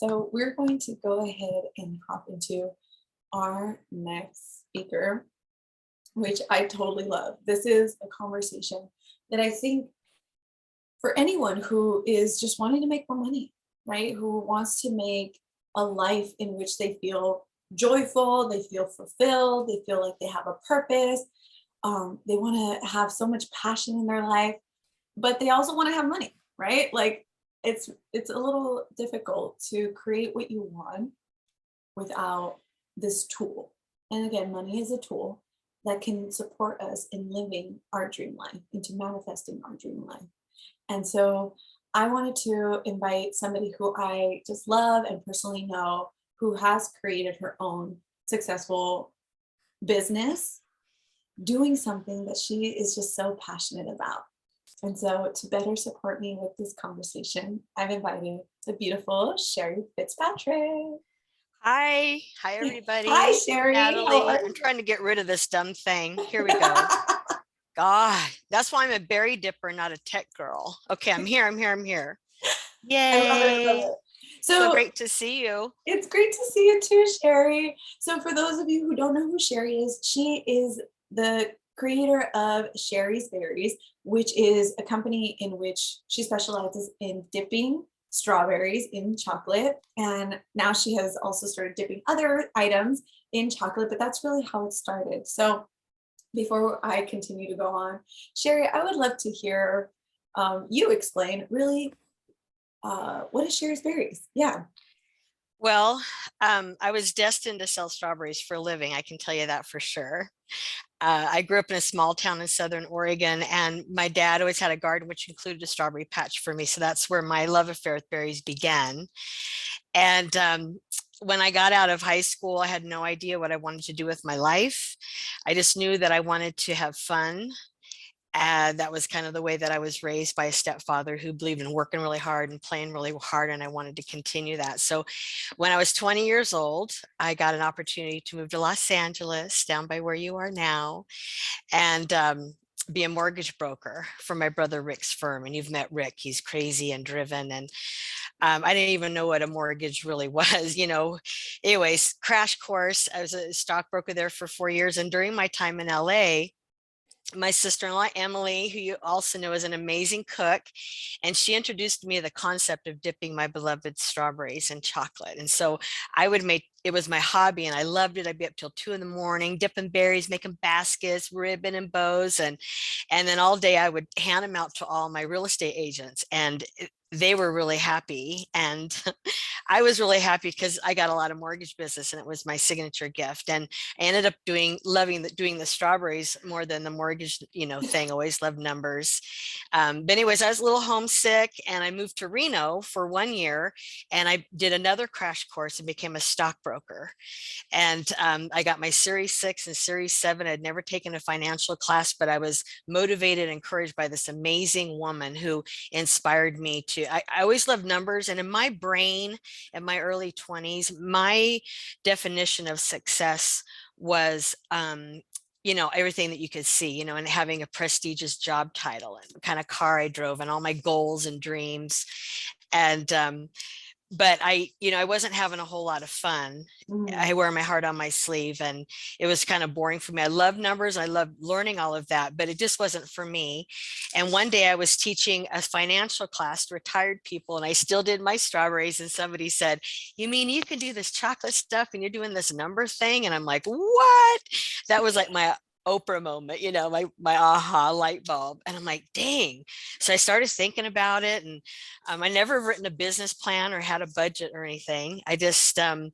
So we're going to go ahead and hop into our next speaker, which I totally love. This is a conversation that I think for anyone who is just wanting to make more money, right? Who wants to make a life in which they feel joyful, they feel fulfilled, they feel like they have a purpose. They want to have so much passion in their life, but they also want to have money, right? Like it's a little difficult to create what you want without this tool. And again, money is a tool that can support us in living our dream life, into manifesting our dream life. And so I wanted to invite somebody who I just love and personally know, who has created her own successful business doing something that she is just so passionate about. And so to better support me with this conversation, I've invited the beautiful Shari Fitzpatrick. Hi everybody. Hi, Shari. Natalie, I'm trying to get rid of this dumb thing. Here we go. God, that's why I'm a berry dipper, not a tech girl. Okay, I'm here. Yay. I love it. So great to see you. It's great to see you too, Shari. So for those of you who don't know who Shari is, she is the creator of Shari's Berries, which is a company in which she specializes in dipping strawberries in chocolate. And now she has also started dipping other items in chocolate, but that's really how it started. So before I continue to go on, Shari, I would love to hear you explain really what is Shari's Berries? Yeah. Well, I was destined to sell strawberries for a living. I can tell you that for sure. I grew up in a small town in Southern Oregon, and my dad always had a garden which included a strawberry patch for me. So that's where my love affair with berries began. And when I got out of high school, I had no idea what I wanted to do with my life. I just knew that I wanted to have fun. And that was kind of the way that I was raised by a stepfather who believed in working really hard and playing really hard. And I wanted to continue that. So when I was 20 years old, I got an opportunity to move to Los Angeles, down by where you are now, and be a mortgage broker for my brother Rick's firm. And you've met Rick. He's crazy and driven. And I didn't even know what a mortgage really was, Anyways, crash course. I was a stockbroker there for 4 years. And during my time in LA, my sister-in-law, Emily, who you also know is an amazing cook, and she introduced me to the concept of dipping my beloved strawberries in chocolate. And so I would make, it was my hobby and I loved it. I'd be up till 2 a.m, dipping berries, making baskets, ribbon and bows. And then all day I would hand them out to all my real estate agents, and they were really happy. And I was really happy because I got a lot of mortgage business and it was my signature gift. And I ended up doing the strawberries more than the mortgage, thing. Always loved numbers. But anyways, I was a little homesick and I moved to Reno for 1 year, and I did another crash course and became a stockbroker. And I got my Series 6 and Series 7. I'd never taken a financial class, but I was motivated and encouraged by this amazing woman who inspired me to, I always loved numbers. And in my brain, in my early 20s, my definition of success was, everything that you could see, and having a prestigious job title and what kind of car I drove and all my goals and dreams. And but I wasn't having a whole lot of fun. I wear my heart on my sleeve, and it was kind of boring for me. I love numbers. I love learning all of that, but it just wasn't for me. And one day I was teaching a financial class to retired people, and I still did my strawberries. And somebody said, "You mean you can do this chocolate stuff and you're doing this number thing?" And I'm like, "What?" That was like my Oprah moment, my aha light bulb. And I'm like, dang. So I started thinking about it, and I never written a business plan or had a budget or anything. I just kind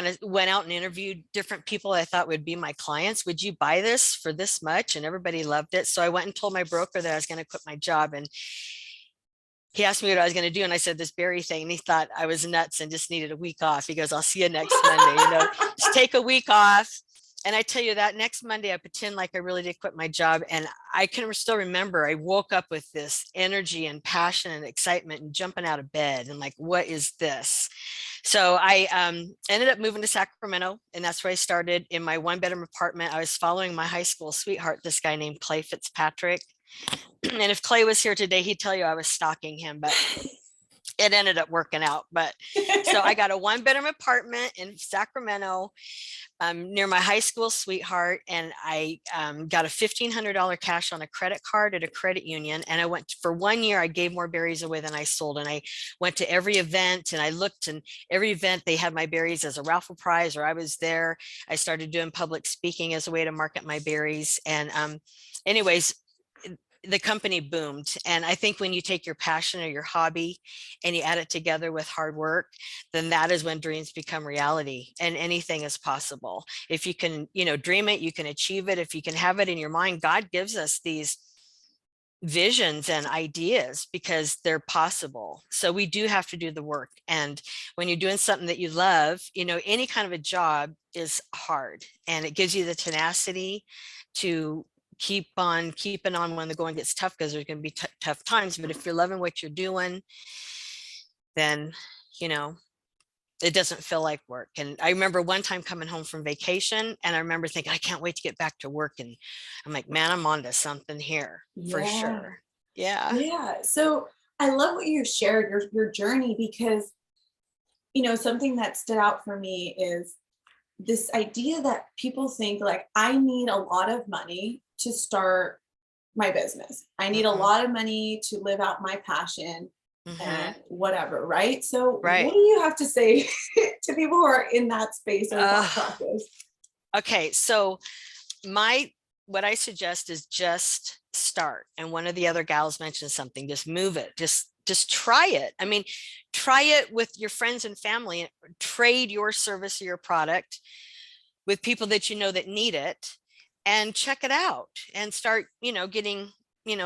of went out and interviewed different people I thought would be my clients. Would you buy this for this much? And everybody loved it. So I went and told my broker that I was going to quit my job, and he asked me what I was going to do. And I said, this berry thing. And he thought I was nuts and just needed a week off. He goes, "I'll see you next Monday, just take a week off." And I tell you, that next Monday, I pretend like I really did quit my job. And I can still remember, I woke up with this energy and passion and excitement and jumping out of bed and like, what is this? So I ended up moving to Sacramento, and that's where I started in my 1-bedroom apartment. I was following my high school sweetheart, this guy named Clay Fitzpatrick. And if Clay was here today, he'd tell you I was stalking him. But it ended up working out. But so I got a 1-bedroom apartment in Sacramento, near my high school sweetheart, and I got a $1,500 cash on a credit card at a credit union. And I went for 1 year. I gave more berries away than I sold, and I went to every event, and I looked, and every event they had my berries as a raffle prize, or I was there. I started doing public speaking as a way to market my berries. And anyways, the company boomed. And I think when you take your passion or your hobby and you add it together with hard work, then that is when dreams become reality, and anything is possible. If you can, dream it, you can achieve it. If you can have it in your mind, God gives us these visions and ideas because they're possible. So we do have to do the work. And when you're doing something that you love, any kind of a job is hard, and it gives you the tenacity to keep on keeping on when the going gets tough, because there's going to be tough times. But if you're loving what you're doing, then it doesn't feel like work. And I remember one time coming home from vacation, and I remember thinking, I can't wait to get back to work. And I'm like, man, I'm on to something here for Yeah. sure. Yeah. Yeah. So I love what you shared, your journey, because something that stood out for me is this idea that people think like, I need a lot of money to start my business. I need a Hmm. lot of money to live out my passion Hmm. and whatever, right? So what Right. do you have to say to people who are in that space or Uh, thought process? okay. So what I suggest is just start. And one of the other gals mentioned something, just move it, just try it. I mean, try it with your friends and family, trade your service or your product with people that that need it, and check it out and start, getting,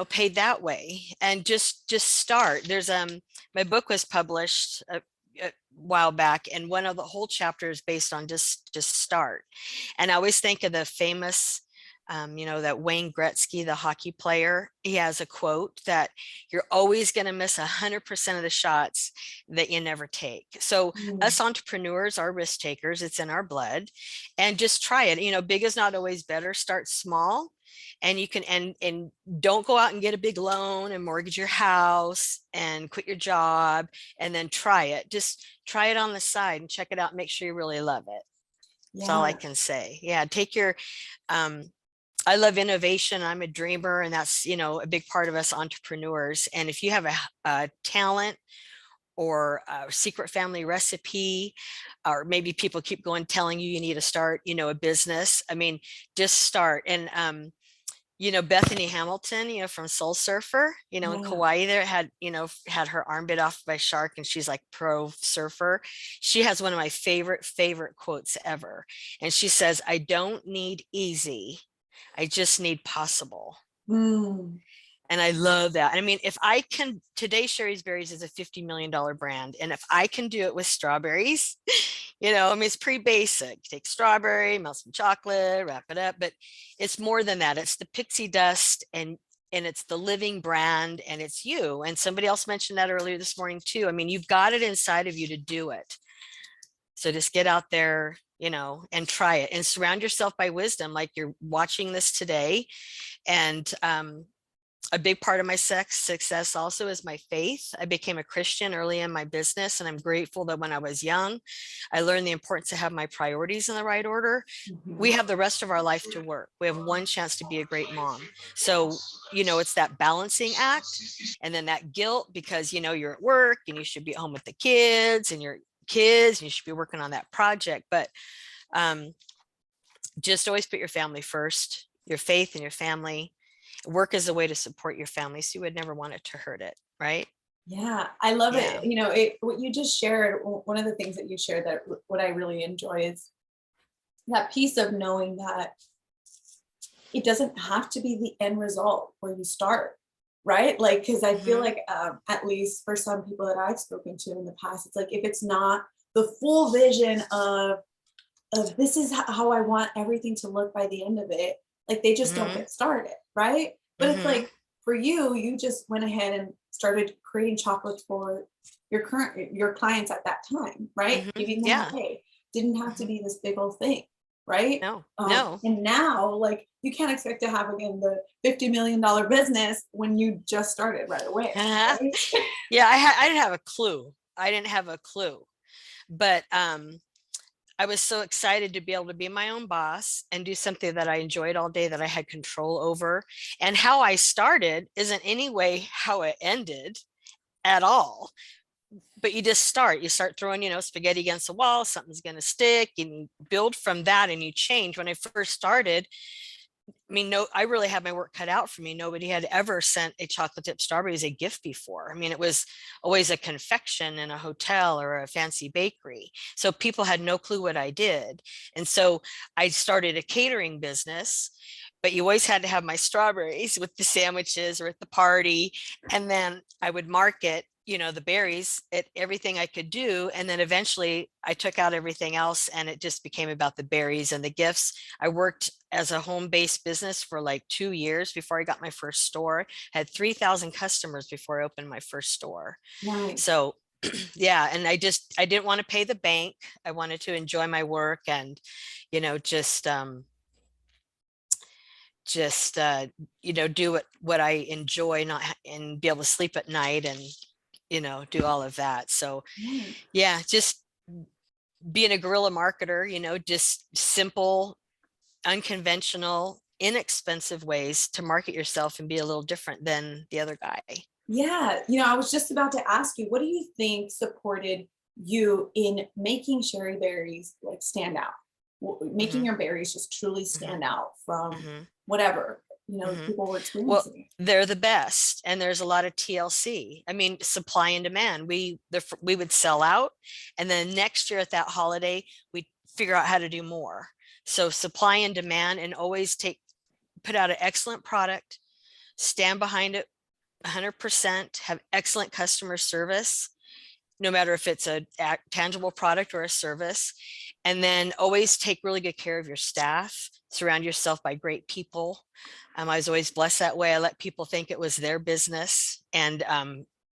paid that way. And just start. There's my book was published a while back, and one of the whole chapters based on just start. And I always think of the famous that Wayne Gretzky, the hockey player, he has a quote that you're always going to miss 100% of the shots that you never take. So Mm, us entrepreneurs are risk takers. It's in our blood. And just try it. Big is not always better. Start small. And you can, and don't go out and get a big loan and mortgage your house and quit your job, and then try it. Just try it on the side and check it out. Make sure you really love it. That's all I yeah. can say. Yeah. Take your, um, I love innovation. I'm a dreamer, and that's, a big part of us entrepreneurs. And if you have a talent or a secret family recipe, or maybe people keep going telling you need to start, a business. I mean, just start. And Bethany Hamilton, from Soul Surfer, in Yeah. Kauai, there had her arm bit off by a shark, and she's like pro surfer. She has one of my favorite quotes ever. And she says, I don't need easy, I just need possible. Mm, And I love that. I mean, if I can, today Sherry's Berries is a $50 million brand. And if I can do it with strawberries, I mean, it's pretty basic. Take strawberry, melt some chocolate, wrap it up, but it's more than that. It's the pixie dust, and it's the living brand, and it's you. And somebody else mentioned that earlier this morning too. I mean, you've got it inside of you to do it. So just get out there, and try it, and surround yourself by wisdom, like you're watching this today. And a big part of my success also is my faith. I became a Christian early in my business, and I'm grateful that when I was young, I learned the importance to have my priorities in the right order. mhm. We have the rest of our life to work. We have one chance to be a great mom. So, it's that balancing act, and then that guilt because, you're at work and you should be home with the kids and your kids, and you should be working on that project. But um, just always put your family first, your faith and your family. Work is a way to support your family, so you would never want it to hurt it, right? Yeah, I love it. Yeah. What you just shared, one of the things that you shared that what I really enjoy is that piece of knowing that it doesn't have to be the end result where you start, right? Like, because I feel Hmm. like, at least for some people that I've spoken to in the past, it's like if it's not the full vision of this is how I want everything to look by the end of it, like they just don't Hmm. get started, right? But it's Hmm. like for you, you just went ahead and started creating chocolates for your clients at that time, right? Hmm. Giving them Yeah. away. Didn't have to Hmm. be this big old thing. right? No, no. And now, like, you can't expect to have again the $50 million business when you just started right away, Uh-huh. right? Yeah, I didn't have a clue. I didn't have a clue. But I was so excited to be able to be my own boss and do something that I enjoyed all day, that I had control over. And how I started isn't any way how it ended at all. But you just start, you start throwing, spaghetti against the wall, something's going to stick, and you build from that and you change. When I first started, I mean, no, I really had my work cut out for me. Nobody had ever sent a chocolate chip strawberry as a gift before. I mean, it was always a confection in a hotel or a fancy bakery. So people had no clue what I did. And so I started a catering business, but you always had to have my strawberries with the sandwiches or at the party. And then I would market, the berries at everything I could do. And then eventually I took out everything else and it just became about the berries and the gifts. I worked as a home-based business for like 2 years before I got my first store. I had 3,000 customers before I opened my first store. Nice. So yeah, and I didn't want to pay the bank. I wanted to enjoy my work and, you know, just just do what I enjoy, not and be able to sleep at night and do all of that. So Nice. yeah, just being a guerrilla marketer, just simple, unconventional, inexpensive ways to market yourself and be a little different than the other guy. Yeah, I was just about to ask you, what do you think supported you in making Sherry berries like stand out? Making Hmm. your berries just truly Hmm. stand out from Hmm. whatever, Hmm. people were Well, experiencing. they're the best, and there's a lot of TLC. I mean, supply and demand. We would sell out, and then next year at that holiday, we'd figure out how to do more. So supply and demand, and always put out an excellent product, stand behind it 100%, have excellent customer service, no matter if it's a tangible product or a service. And then always take really good care of your staff, surround yourself by great people. I was always blessed that way. I let people think it was their business. And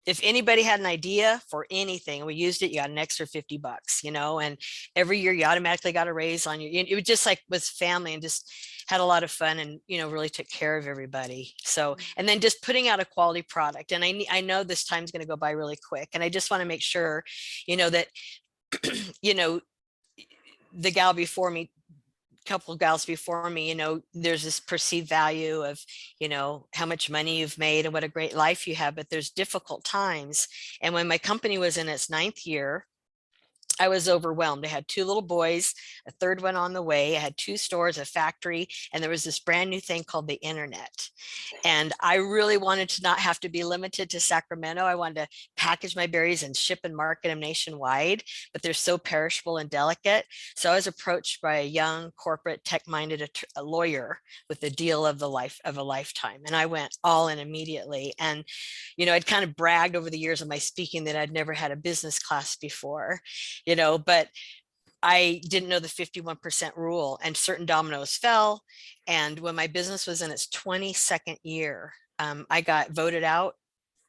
if anybody had an idea for anything, we used it, you got an extra $50, and every year you automatically got a raise on you. It was just like was family, and just had a lot of fun, and really took care of everybody. So, and then just putting out a quality product. And I know this time's going to go by really quick, and I just want to make sure that you know the gal before me, couple of gals before me, there's this perceived value of, how much money you've made and what a great life you have, but there's difficult times. And when my company was in its 9th year, I was overwhelmed. I had 2 little boys, a third one on the way. I had 2 stores, a factory, and there was this brand new thing called the internet. And I really wanted to not have to be limited to Sacramento. I wanted to package my berries and ship and market them nationwide, but they're so perishable and delicate. So I was approached by a young corporate tech-minded a lawyer with the deal of a lifetime. And I went all in immediately. And, I'd kind of bragged over the years of my speaking that I'd never had a business class before, but I didn't know the 51% rule, and certain dominoes fell. And when my business was in its 22nd year, I got voted out,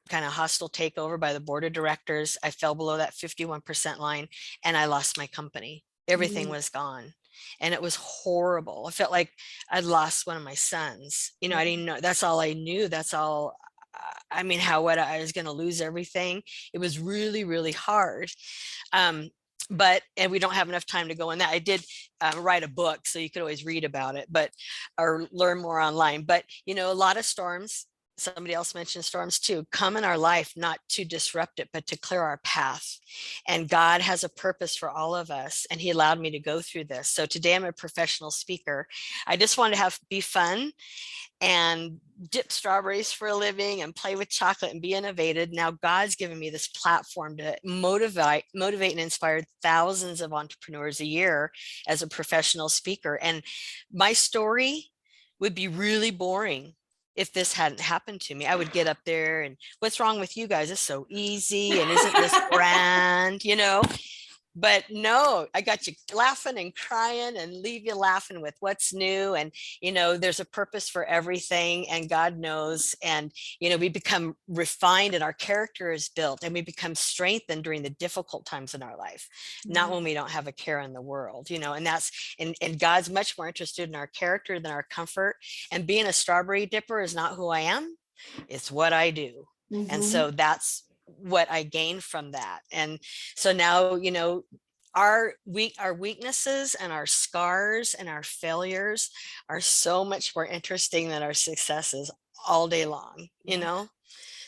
kind of hostile takeover by the board of directors. I fell below that 51% line and I lost my company. Everything Mm, was gone. And it was horrible. I felt like I'd lost one of my sons. I mm, didn't know. That's all I knew. That's all. I mean, what I was going to lose everything. It was really, really hard. Um, and we don't have enough time to go in that. I did write a book, so you could always read about it, or learn more online. But a lot of storms, somebody else mentioned storms too, come in our life not to disrupt it, but to clear our path. And God has a purpose for all of us, and He allowed me to go through this. So today I'm a professional speaker. I just want to be fun and dip strawberries for a living and play with chocolate and be innovative. Now God's given me this platform to motivate and inspire thousands of entrepreneurs a year as a professional speaker. And my story would be really boring if this hadn't happened to me. I would get up there and, what's wrong with you guys? It's so easy. And isn't this grand, But no, I got you laughing and crying and leave you laughing with what's new. And, there's a purpose for everything, and God knows. And, we become refined and our character is built, and we become strengthened during the difficult times in our life, not when we don't have a care in the world, and and God's much more interested in our character than our comfort. And being a strawberry dipper is not who I am. It's what I do. And Mm-hmm. so that's what I gained from that. And so now, our weaknesses and our scars and our failures are so much more interesting than our successes all day long, Yeah.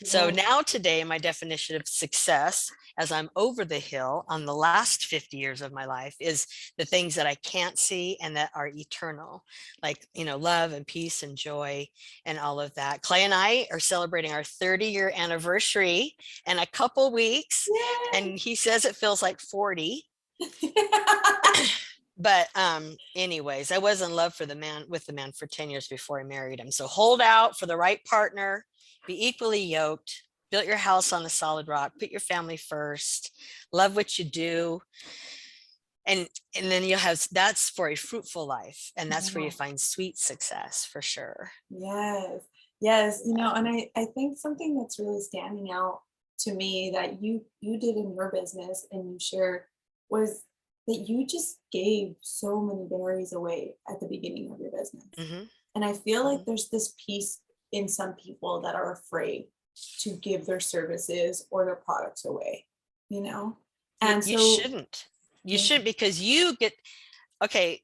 So Yeah. now today, my definition of success, as I'm over the hill on the last 50 years of my life, is the things that I can't see and that are eternal, like, love and peace and joy and all of that. Clay and I are celebrating our 30-year anniversary in a couple weeks, and he says it feels like 40. But anyways, I was in love with the man for 10 years before I married him. So hold out for the right partner, be equally yoked, build your house on a solid rock, put your family first, love what you do. And then you'll have, that's for a fruitful life, and that's where you Yeah. find sweet success for sure. Yes. Yes. And I think something that's really standing out to me that you did in your business and you shared was that you just gave so many berries away at the beginning of your business. Hmm. And I feel like Hmm. there's this piece in some people that are afraid to give their services or their products away, you know? You, And you so, shouldn't. You yeah, shouldn't, because okay,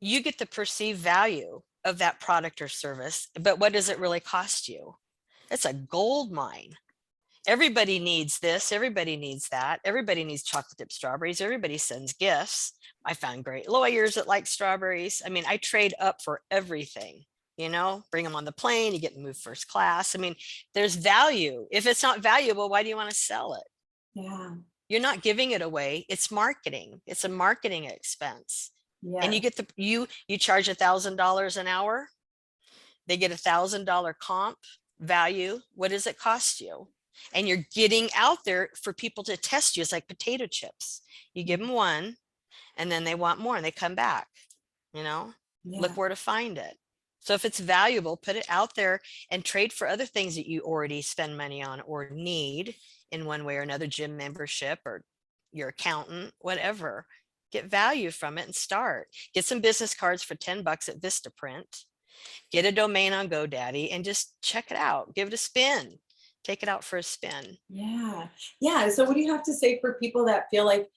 you get the perceived value of that product or service, but what does it really cost you? It's a gold mine. Everybody needs this. Everybody needs that. Everybody needs chocolate dip strawberries. Everybody sends gifts. I found great lawyers that like strawberries. I mean, I trade up for everything, bring them on the plane, you get to move first class. I mean, there's value. If it's not valuable, why do you want to sell it? yeah, You're not giving it away. It's marketing. It's a marketing expense. And you yes, get you charge $1,000 an hour. They get $1,000 comp value. What does it cost you? And you're getting out there for people to test you. It's like potato chips. You give them one, and then they want more, and they come back. You know, yeah, look where to find it. So if it's valuable, put it out there and trade for other things that you already spend money on or need in one way or another, gym membership or your accountant, whatever. Get value from it and start. Get some business cards for $10 at Vistaprint. Get a domain on GoDaddy and just check it out. Give it a spin. Take it out for a spin. yeah, yeah. So what do you have to say for people that feel like,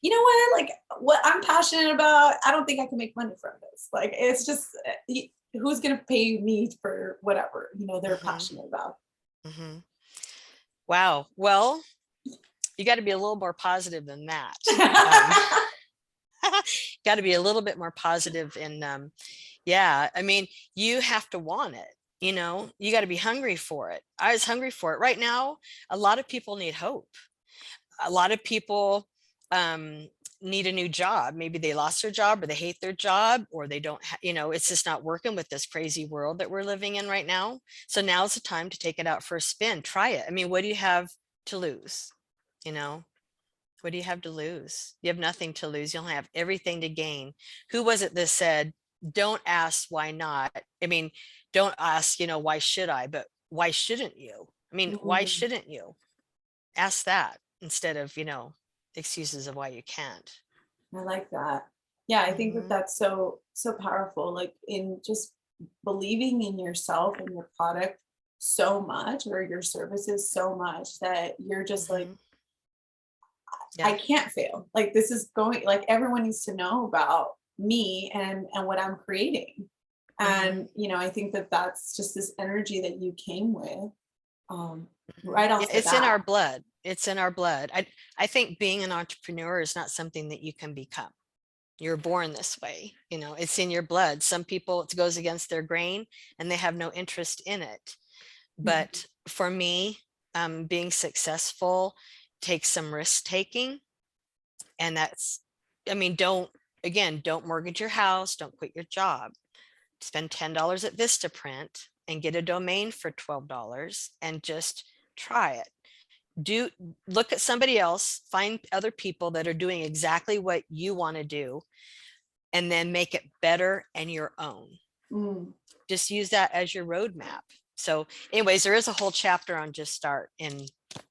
you know what, like what I'm passionate about, I don't think I can make money from this. Like it's just who's gonna pay me for whatever, they're Hmm. passionate about. Hmm. Wow. Well, you got to be a little more positive than that. Um, got to be a little bit more positive. And yeah, I mean, you have to want it. You got to be hungry for it. I was hungry for it. Right now, a lot of people need hope. A lot of people um, need a new job. Maybe they lost their job, or they hate their job, or they don't, it's just not working with this crazy world that we're living in right now. So now's the time to take it out for a spin. Try it. I mean, what do you have to lose? You know, what do you have to lose? You have nothing to lose. You'll have everything to gain. Who was it that said, don't ask why not? I mean, don't ask, why should I? But why shouldn't you? I mean, why Mm, shouldn't you? Ask that instead of, excuses of why you can't. I like that. Yeah, I think that Hmm. that's so powerful. Like in just believing in yourself and your product so much or your services so much that you're just like, Hmm. I Yeah. can't fail. Like this is going, like everyone needs to know about me and what I'm creating. Hmm. And I think that that's just this energy that you came with um Hmm. right Yeah, off the it's in bat. our blood. It's in our blood. I think being an entrepreneur is not something that you can become. You're born this way. It's in your blood. Some people, it goes against their grain and they have no interest in it. Mhm. But for me, being successful takes some risk taking. And that's, I mean, don't mortgage your house, don't quit your job. Spend $10 at Vistaprint and get a domain for $12 and just try it. do look at somebody else, find other people that are doing exactly what you want to do, and then make it better and your own. Just use that as your roadmap. So anyways, there is a whole chapter on just start in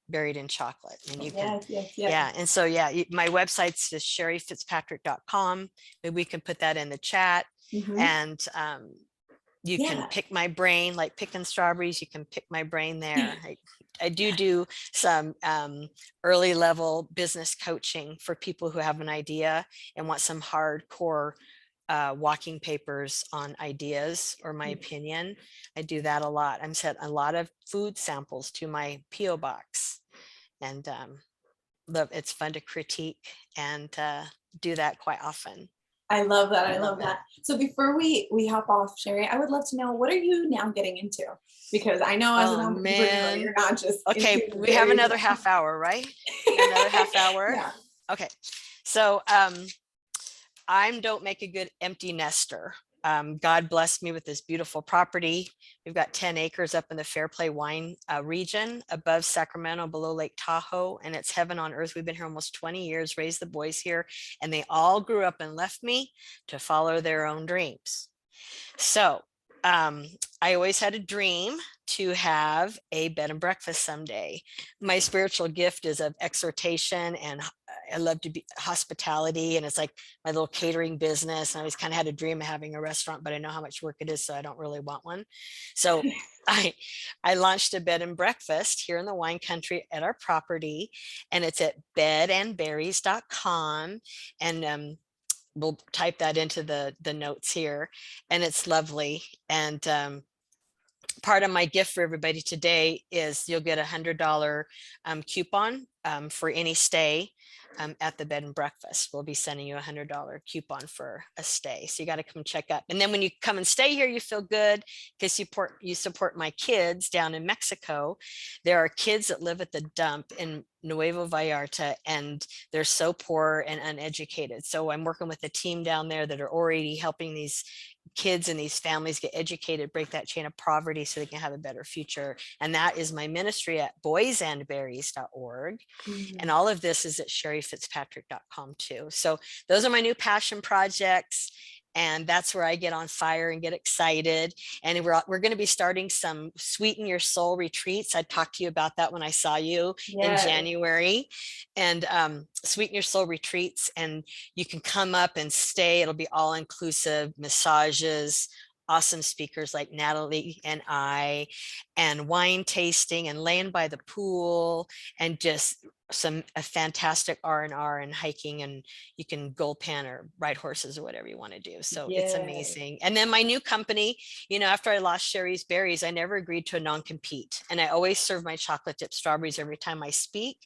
Buried in Chocolate, and you can, Yes. yeah. And so, yeah, my website's just sharifitzpatrick.com. Maybe we can put that in the chat. And you can pick my brain, like picking strawberries. You can pick my brain there. I do some early level business coaching for people who have an idea and want some hardcore walking papers on ideas or my opinion. I do that a lot. I'm sent a lot of food samples to my PO box, and it's fun to critique and do that quite often. I love that. I love that. So before we hop off, Shari, I would love to know, what are you now getting into? Because I know as an entrepreneur, you're not just okay. We have another half hour, right? Another half hour. Yeah. Okay. So I don't make a good empty nester. God blessed me with this beautiful property. We've got 10 acres up in the Fairplay wine region above Sacramento, below Lake Tahoe, and it's heaven on earth. We've been here almost 20 years, raised the boys here, and they all grew up and left me to follow their own dreams. So I always had a dream to have a bed and breakfast someday. My spiritual gift is of exhortation, and I love to be hospitality, and it's like my little catering business. And I always kind of had a dream of having a restaurant, but I know how much work it is, so I don't really want one. So I launched a bed and breakfast here in the wine country at our property, and it's at bedandberries.com. And we'll type that into the notes here, and it's lovely. And part of my gift for everybody today is you'll get $100 coupon for any stay at the bed and breakfast. We'll be sending you $100 coupon for a stay. So you got to come check out. And then when you come and stay here, you feel good because you support my kids down in Mexico. There are kids that live at the dump in Nuevo Vallarta, and they're so poor and uneducated. So I'm working with a team down there that are already helping these kids and these families get educated, break that chain of poverty so they can have a better future. And that is my ministry at boysandberries.org. And all of this is at sharifitzpatrick.com too. So those are my new passion projects. And that's where I get on fire and get excited. And we're going to be starting some Sweeten Your Soul retreats. I talked to you about that when I saw you in January. And Sweeten Your Soul retreats. And you can come up and stay. It'll be all inclusive massages, awesome speakers like Natalie and I, and wine tasting and laying by the pool, and just a fantastic R&R and hiking, and you can gold pan or ride horses or whatever you want to do. So it's amazing. And then my new company, after I lost Shari's Berries, I never agreed to a non-compete, and I always serve my chocolate dip strawberries every time I speak.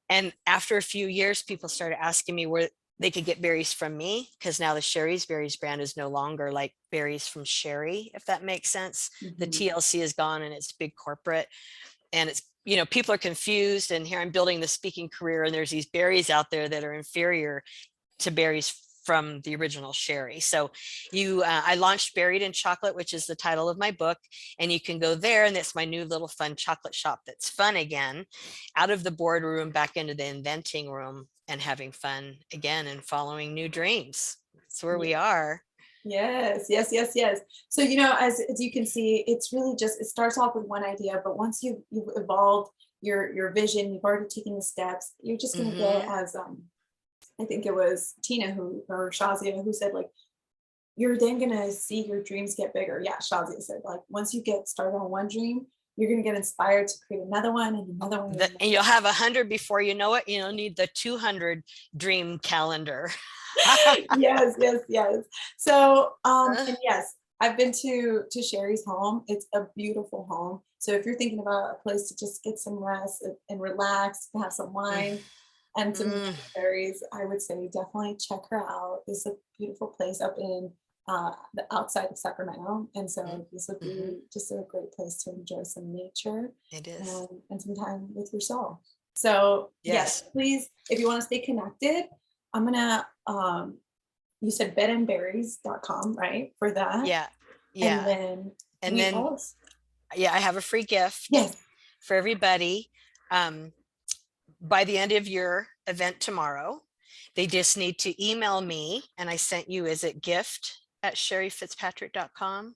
And after a few years, people started asking me where they could get berries from me, because now the Shari's Berries brand is no longer like berries from Shari, if that makes sense. The TLC is gone and it's big corporate, and it's, people are confused, and here I'm building the speaking career, and there's these berries out there that are inferior to berries from the original Shari. So I launched Buried in Chocolate, which is the title of my book, and you can go there, and it's my new little fun chocolate shop that's fun again, out of the boardroom back into the inventing room and having fun again and following new dreams. That's where we are. Yes. So, as you can see, it's really just, it starts off with one idea, but once you've evolved your vision, you've already taken the steps, you're just going to get, as I think it was Tina or Shazia who said, like, you're then going to see your dreams get bigger. Yeah, Shazia said, like, once you get started on one dream, you're going to get inspired to create another one and another one. And you'll have 100 before you know it. You'll need the 200 dream calendar. Yes. So, and yes, I've been to Shari's home. It's a beautiful home. So if you're thinking about a place to just get some rest and relax, have some wine and some berries, I would say definitely check her out. It's a beautiful place up in the outside of Sacramento, and so this would be just a great place to enjoy some nature. It is. And some time with your soul. So yes, please, if you want to stay connected, I'm gonna you said bedandberries.com, right? For that. Yeah. And then I have a free gift for everybody. by the end of your event tomorrow, they just need to email me, and I sent you, is it gift@sharifitzpatrick.com?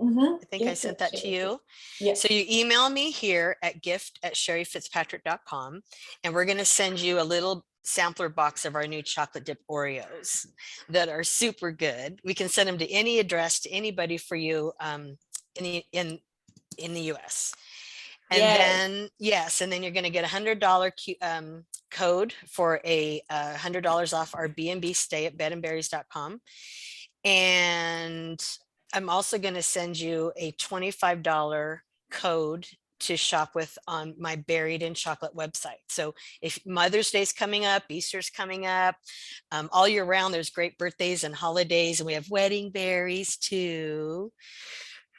I think I sent that to you. Yes. So you email me here at gift@sharifitzpatrick.com, and we're going to send you a little sampler box of our new chocolate dip Oreos that are super good. We can send them to any address, to anybody for you in the US. And then, yes, and then you're going to get $100 code for a $100 off our B&B stay at bedandberries.com. And I'm also going to send you a $25 code to shop with on my Buried in Chocolate website. So if Mother's Day's coming up, Easter's coming up, all year round, there's great birthdays and holidays, and we have wedding berries too.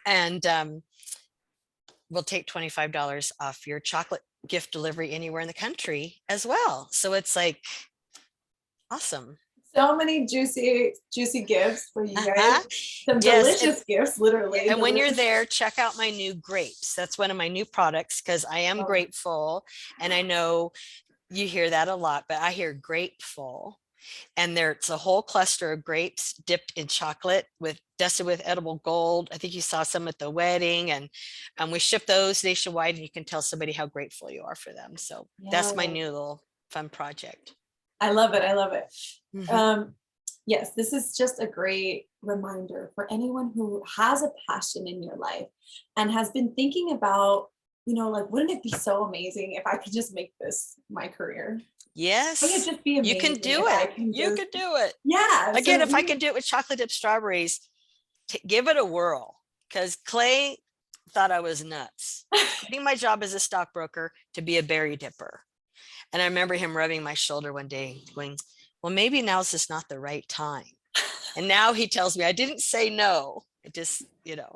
And we'll take $25 off your chocolate gift delivery anywhere in the country as well. So it's like awesome. So many juicy gifts for you guys. Some Yes, delicious gifts, literally. and when you're there, check out my new grapes. That's one of my new products, because I am grateful. And I know you hear that a lot, but I hear grateful. And there's a whole cluster of grapes dipped in chocolate dusted with edible gold. I think you saw some at the wedding, and we ship those nationwide, and you can tell somebody how grateful you are for them. So that's my new little fun project. I love it. I love it. Mhm. Yes, this is just a great reminder for anyone who has a passion in your life and has been thinking about, like, wouldn't it be so amazing if I could just make this my career? Yes, Wouldn't it just be amazing? you can do it. You could do it. Yeah. Again, if I can do it with chocolate dip strawberries, give it a whirl, because Clay thought I was nuts. Quitting my job as a stockbroker to be a berry dipper. And I remember him rubbing my shoulder one day going, well, maybe now's just not the right time. And now he tells me I didn't say no. It just, Yeah.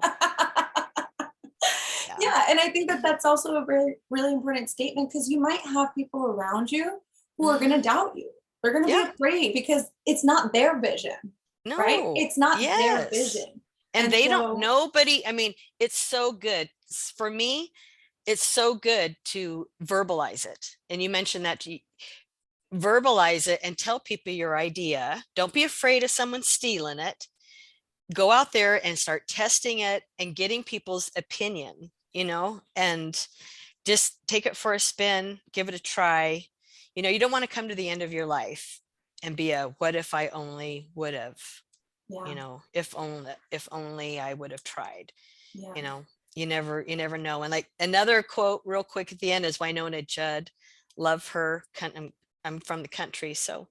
And I think that that's also a really, really important statement, because you might have people around you who are going to doubt you. They're going to be afraid because it's not their vision. No, right? It's not their vision. And they don't, nobody, I mean, it's so good. For me, it's so good to verbalize it. And you mentioned that, to verbalize it and tell people your idea. Don't be afraid of someone stealing it. Go out there and start testing it and getting people's opinion, and just take it for a spin, give it a try. You don't want to come to the end of your life and be a, what if I only would have, if only I would have tried. You never know. And like another quote real quick at the end is Winona Judd. Love her. I'm from the country, so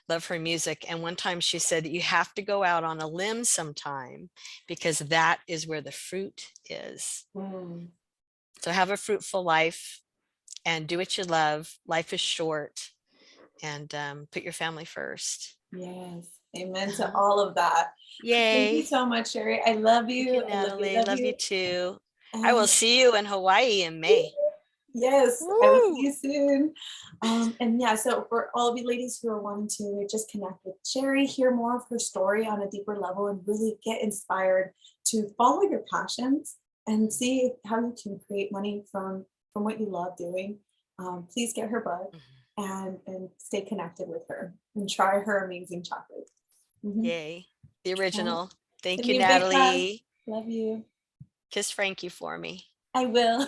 love her music. And one time she said that you have to go out on a limb sometime, because that is where the fruit is. So have a fruitful life and do what you love. Life is short, and put your family first. Yes. Amen to all of that. Yay. Thank you so much, Shari. I love you. Thank you, Natalie. Love you too. I will see you in Hawaii in May. Yes, I will see you soon. And yeah, so for all of you ladies who are wanting to just connect with Shari, hear more of her story on a deeper level, and really get inspired to follow your passions and see how you can create money from what you love doing, please get her book and stay connected with her and try her amazing chocolate. Yay, the original. Thank you, Natalie. Love you. Kiss Frankie for me. I will.